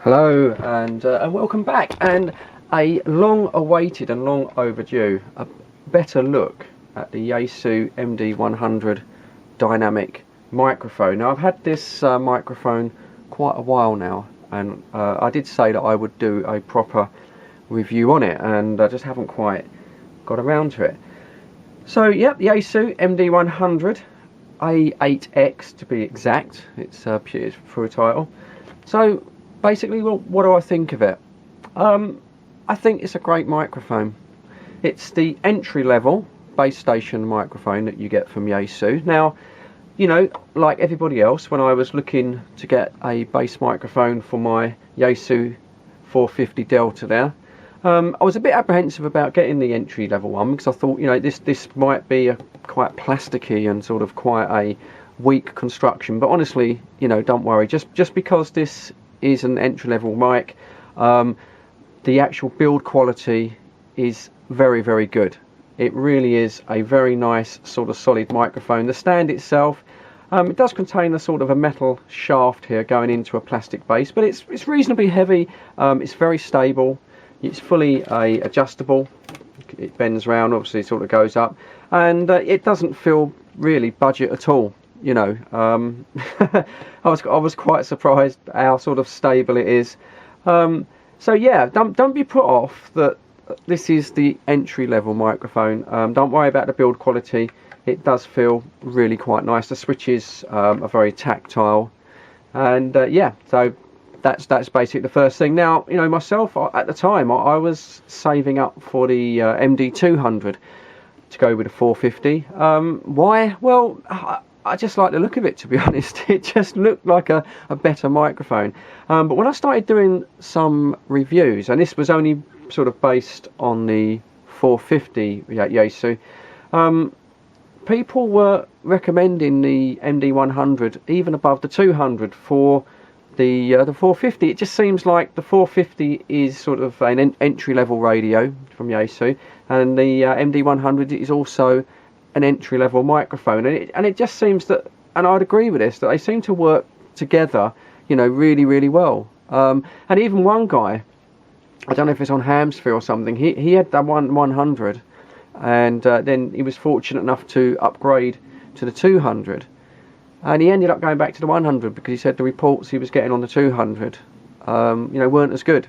Hello and welcome back, and a long awaited and long overdue a better look at the Yaesu MD100 dynamic microphone. Now I've had this microphone quite a while now, and I did say that I would do a proper review on it, and I just haven't quite got around to it. So yep, the Yaesu MD100 A8X to be exact. It's for a title. So basically, well, what do I think of it? I think it's a great microphone. It's the entry-level base station microphone that you get from Yaesu. Now, you know, like everybody else, when I was looking to get a bass microphone for my Yaesu 450 Delta there, I was a bit apprehensive about getting the entry-level one, because I thought, you know, this might be a quite plasticky and sort of quite a weak construction. But honestly, you know, don't worry. Just because this is an entry-level mic, the actual build quality is very, very good. It really is a very nice sort of solid microphone. The stand itself, it does contain a sort of a metal shaft here going into a plastic base, but it's reasonably heavy. It's very stable. It's fully adjustable. It bends round, obviously sort of goes up, and it doesn't feel really budget at all. You know, I was quite surprised how sort of stable it is. So yeah, don't be put off that this is the entry-level microphone. Don't worry about the build quality. It does feel really quite nice. The switches are very tactile, and yeah, so that's basically the first thing. Now, you know, myself at the time I was saving up for the MD200 to go with a 450. Why? Well, I just like the look of it, to be honest. It just looked like a better microphone. But when I started doing some reviews, and this was only sort of based on the 450 Yaesu, people were recommending the MD100 even above the 200 for the 450. It just seems like the 450 is sort of an entry-level radio from Yaesu, and the MD100 is also an entry-level microphone, and it just seems that, and I'd agree with this, that they seem to work together, you know, really, really well. And even one guy, I don't know if it's on Hamsfree or something, he had that 100, and then he was fortunate enough to upgrade to the 200, and he ended up going back to the 100 because he said the reports he was getting on the 200 you know, weren't as good.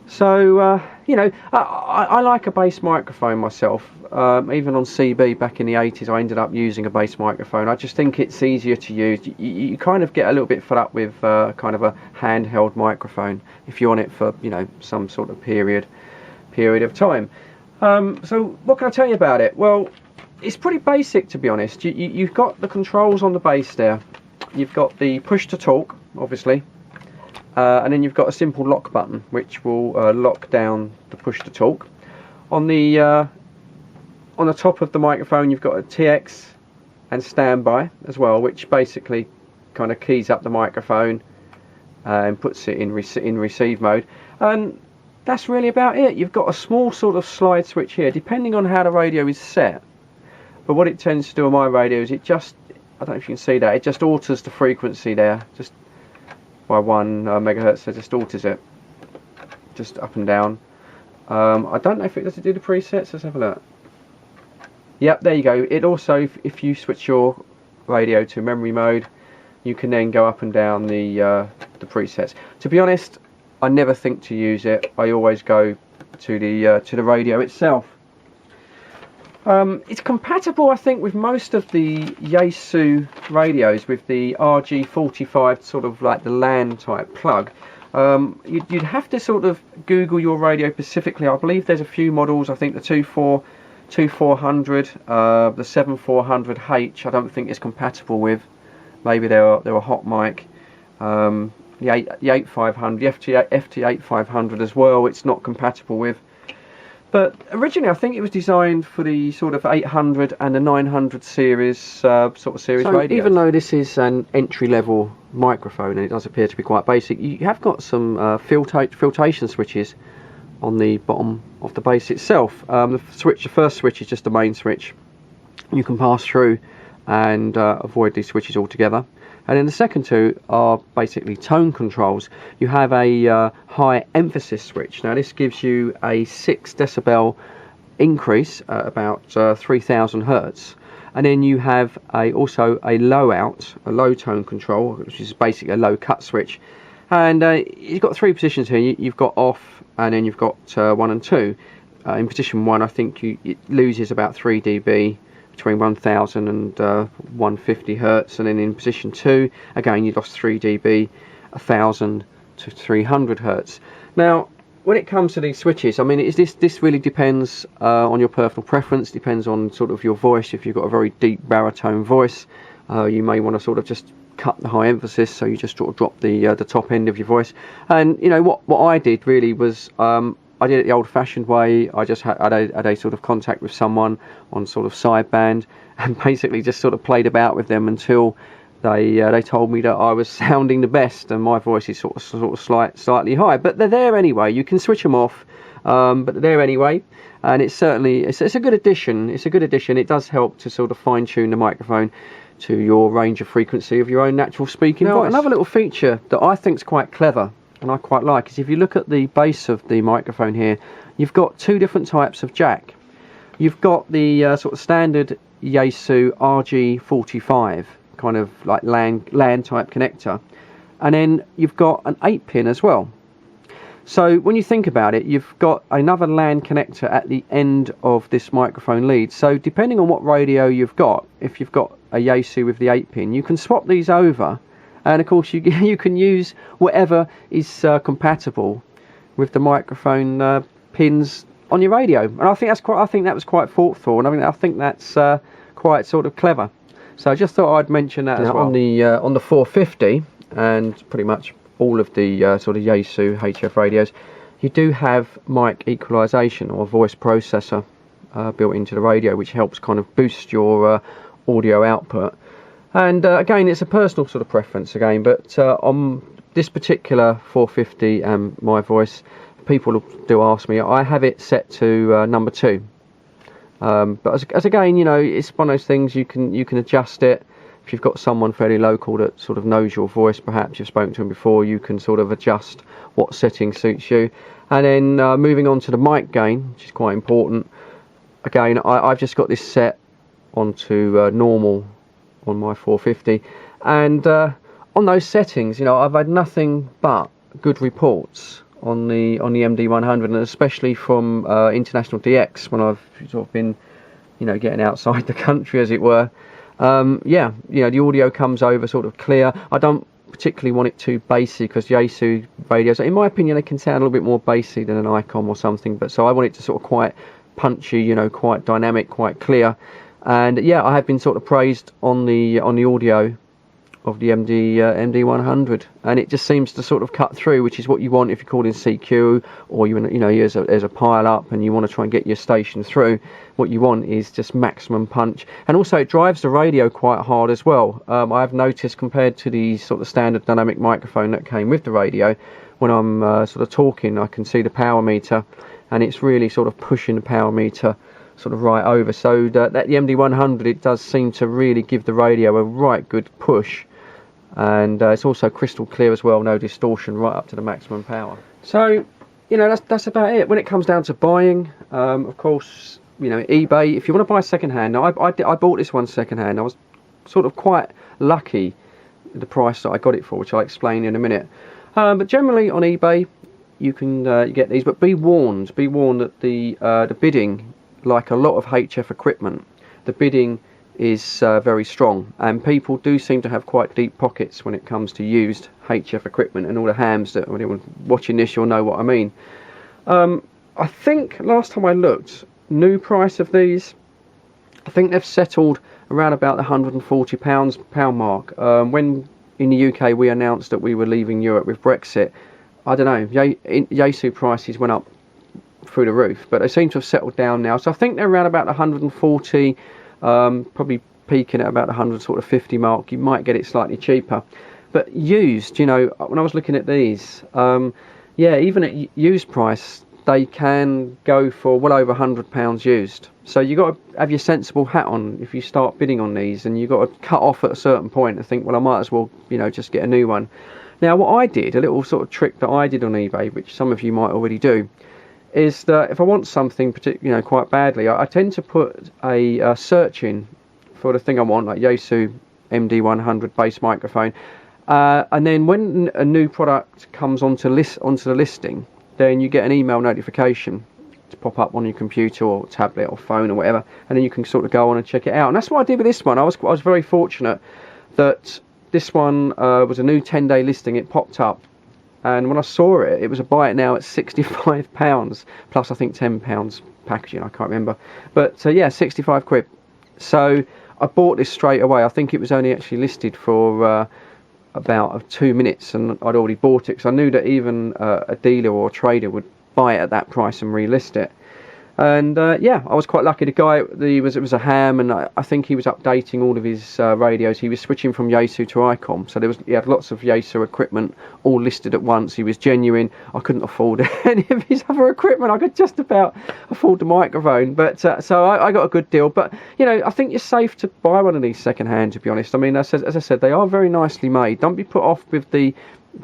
So you know, I like a bass microphone myself. Even on CB back in the 80s, I ended up using a bass microphone. I just think it's easier to use. You kind of get a little bit fed up with kind of a handheld microphone if you want it for, you know, some sort of period of time. So what can I tell you about it? Well, it's pretty basic, to be honest. You've got the controls on the bass there. You've got the push to talk, obviously. And then you've got a simple lock button which will lock down the push to talk. On the top of the microphone you've got a TX and standby as well, which basically kind of keys up the microphone and puts it in receive mode. And that's really about it. You've got a small sort of slide switch here, depending on how the radio is set. But what it tends to do on my radio is it just, I don't know if you can see that, it just alters the frequency there, just by 1 megahertz, so just alters it, just up and down. I don't know if it does it do the presets. Let's have a look. Yep, there you go. It also, if you switch your radio to memory mode, you can then go up and down the presets. To be honest, I never think to use it. I always go to the radio itself. It's compatible, I think, with most of the Yaesu radios with the RG45, sort of like the LAN type plug. You'd have to sort of Google your radio specifically. I believe there's a few models. I think the 2400, the 7400H, I don't think it's compatible with. Maybe they're a hot mic. The 8500, the FT8500 as well, it's not compatible with. But originally I think it was designed for the sort of 800 and the 900 series sort of series radio. Even though this is an entry-level microphone and it does appear to be quite basic, you have got some filtration switches on the bottom of the base itself. The first switch is just the main switch. You can pass through and avoid these switches altogether. And then the second two are basically tone controls. You have a high emphasis switch. Now this gives you a 6 decibel increase at about 3000 hertz. And then you have also a low out, a low tone control, which is basically a low cut switch. And you've got 3 positions here. You've got off, and then you've got 1 and 2. In position 1, I think it loses about 3 dB between 1000 and 150 hertz, and then in position 2, again you lost 3 dB, 1000 to 300 hertz. Now, when it comes to these switches, I mean, this really depends on your personal preference, depends on sort of your voice. If you've got a very deep baritone voice, you may want to sort of just cut the high emphasis, so you just sort of drop the top end of your voice. And you know what I did really was I did it the old-fashioned way. I just had a sort of contact with someone on sort of sideband, and basically just sort of played about with them until they told me that I was sounding the best, and my voice is sort of slightly high. But they're there anyway. You can switch them off, but they're there anyway. And it's a good addition. It's a good addition. It does help to sort of fine-tune the microphone to your range of frequency of your own natural speaking voice. Another little feature that I think is quite clever, and I quite like, is if you look at the base of the microphone here, you've got 2 different types of jack. You've got the sort of standard Yaesu RG45, kind of like LAN type connector, and then you've got an 8-pin as well. So when you think about it, you've got another LAN connector at the end of this microphone lead. So depending on what radio you've got, if you've got a Yaesu with the 8-pin, you can swap these over. And of course you can use whatever is compatible with the microphone pins on your radio, and I think that was quite thoughtful, and I think that's quite sort of clever. So I just thought I'd mention that as well. On the 450 and pretty much all of the sort of Yaesu HF radios, you do have mic equalization or voice processor built into the radio, which helps kind of boost your audio output. And again, it's a personal sort of preference again, but on this particular 450 and my voice, people do ask me, I have it set to number 2. But as again, you know, it's one of those things, you can adjust it. If you've got someone fairly local that sort of knows your voice, perhaps you've spoken to them before, you can sort of adjust what setting suits you. And then moving on to the mic gain, which is quite important. Again, I've just got this set onto normal on my 450, and on those settings, you know, I've had nothing but good reports on the MD100, and especially from international DX when I've sort of been, you know, getting outside the country, as it were. Yeah, you know, the audio comes over sort of clear. I don't particularly want it too bassy, because Yaesu radios, in my opinion, they can sound a little bit more bassy than an ICOM or something, but so I want it to sort of quite punchy, you know, quite dynamic, quite clear. And yeah, I have been sort of praised on the audio of the MD100, and it just seems to sort of cut through, which is what you want if you're calling CQ, or you know, as a pile up and you want to try and get your station through. What you want is just maximum punch, and also it drives the radio quite hard as well. I've noticed, compared to the sort of standard dynamic microphone that came with the radio, when I'm sort of talking, I can see the power meter, and it's really sort of pushing the power meter sort of right over. So the MD100, it does seem to really give the radio a right good push, and it's also crystal clear as well, no distortion, right up to the maximum power. So, you know, that's about it. When it comes down to buying, of course, you know, eBay, if you want to buy second hand, now I bought this one second hand. I was sort of quite lucky at the price that I got it for, which I'll explain in a minute. But generally on eBay you can get these, but be warned that the bidding, like a lot of HF equipment, the bidding is very strong, and people do seem to have quite deep pockets when it comes to used HF equipment, and all the hams that, anyone watching this, you'll know what I mean. I think last time I looked, new price of these, I think they've settled around about the £140 mark. When in the UK we announced that we were leaving Europe with Brexit, I don't know, Yaesu prices went up through the roof, but they seem to have settled down now. So I think they're around about 140, probably peaking at about 150 mark. You might get it slightly cheaper, but used, you know, when I was looking at these, yeah, even at used price, they can go for well over £100 used. So you've got to have your sensible hat on if you start bidding on these, and you've got to cut off at a certain point and think, well, I might as well, you know, just get a new one. Now, what I did, a little sort of trick that I did on eBay, which some of you might already do, is that if I want something quite badly, I tend to put a search in for the thing I want, like Yaesu MD100 bass microphone, and then when a new product comes onto the listing, then you get an email notification to pop up on your computer or tablet or phone or whatever, and then you can sort of go on and check it out. And that's what I did with this one. I was very fortunate that this one was a new 10-day listing. It popped up, and when I saw it, it was a buy it now at £65 plus I think £10 packaging. I can't remember, but yeah, 65 quid. So I bought this straight away. I think it was only actually listed for about 2 minutes, and I'd already bought it because I knew that even a dealer or a trader would buy it at that price and relist it. And yeah, I was quite lucky. The guy, it was a ham, and I think he was updating all of his radios. He was switching from Yaesu to Icom, so he had lots of Yaesu equipment all listed at once. He was genuine. I couldn't afford any of his other equipment. I could just about afford the microphone, but so I got a good deal. But you know, I think you're safe to buy one of these second hand, to be honest. I mean, as I said, they are very nicely made. Don't be put off with the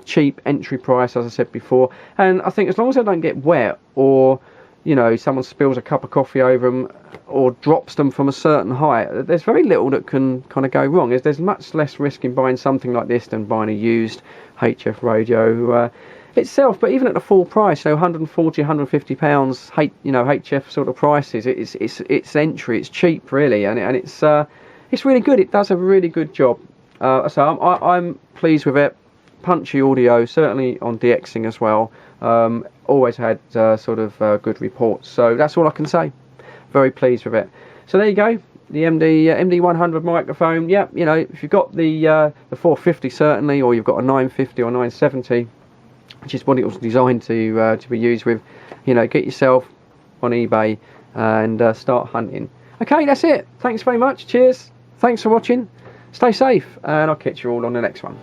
cheap entry price, as I said before. And I think as long as they don't get wet, or you know, someone spills a cup of coffee over them or drops them from a certain height, there's very little that can kind of go wrong. There's much less risk in buying something like this than buying a used HF radio itself. But even at the full price, you know, £140, £150, you know, HF sort of prices, it's entry, it's cheap really, and it's really good. It does a really good job. So I'm pleased with it. Punchy audio, certainly on DXing as well. Always had sort of good reports, so that's all I can say. Very pleased with it. So there you go, the MD100 microphone. Yeah, you know, if you've got the 450 certainly, or you've got a 950 or 970, which is what it was designed to be used with, you know, get yourself on eBay and start hunting. Okay, that's it. Thanks very much. Cheers. Thanks for watching. Stay safe, and I'll catch you all on the next one.